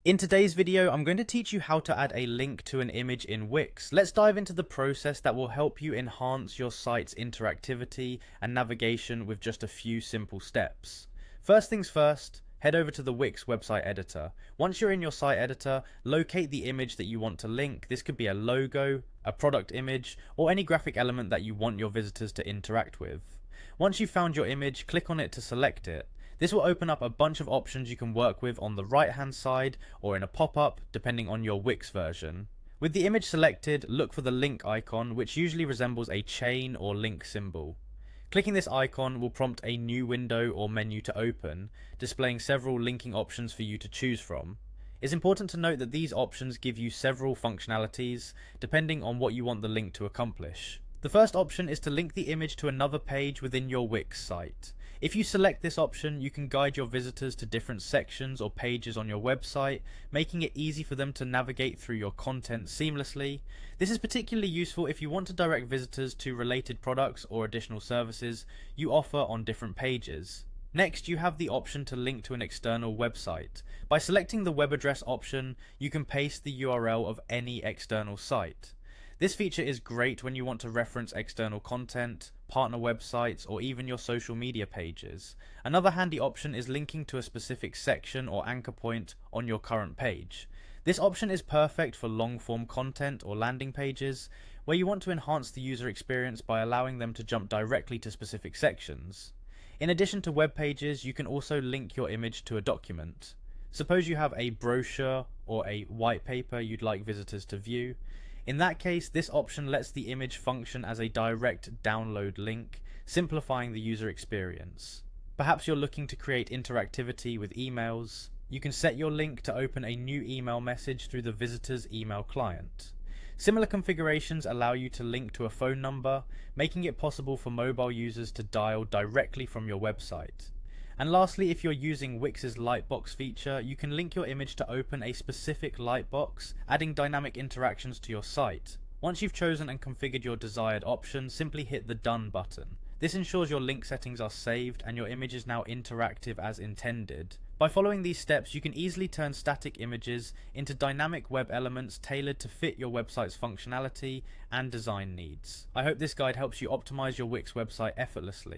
In today's video, I'm going to teach you how to add a link to an image in Wix. Let's dive into the process that will help you enhance your site's interactivity and navigation with just a few simple steps. First things first, head over to the Wix website editor. Once you're in your site editor, locate the image that you want to link. This could be a logo, a product image, or any graphic element that you want your visitors to interact with. Once you've found your image, click on it to select it. This will open up a bunch of options you can work with on the right hand side or in a pop-up depending on your Wix version. With the image selected, look for the link icon, which usually resembles a chain or link symbol. Clicking this icon will prompt a new window or menu to open, displaying several linking options for you to choose from. It's important to note that these options give you several functionalities depending on what you want the link to accomplish. The first option is to link the image to another page within your Wix site. If you select this option, you can guide your visitors to different sections or pages on your website, making it easy for them to navigate through your content seamlessly. This is particularly useful if you want to direct visitors to related products or additional services you offer on different pages. Next, you have the option to link to an external website. By selecting the web address option, you can paste the URL of any external site. This feature is great when you want to reference external content, partner websites, or even your social media pages. Another handy option is linking to a specific section or anchor point on your current page. This option is perfect for long-form content or landing pages, where you want to enhance the user experience by allowing them to jump directly to specific sections. In addition to web pages, you can also link your image to a document. Suppose you have a brochure or a white paper you'd like visitors to view. In that case, this option lets the image function as a direct download link, simplifying the user experience. Perhaps you're looking to create interactivity with emails. You can set your link to open a new email message through the visitor's email client. Similar configurations allow you to link to a phone number, making it possible for mobile users to dial directly from your website. And lastly, if you're using Wix's Lightbox feature, you can link your image to open a specific lightbox, adding dynamic interactions to your site. Once you've chosen and configured your desired option, simply hit the Done button. This ensures your link settings are saved and your image is now interactive as intended. By following these steps, you can easily turn static images into dynamic web elements tailored to fit your website's functionality and design needs. I hope this guide helps you optimize your Wix website effortlessly.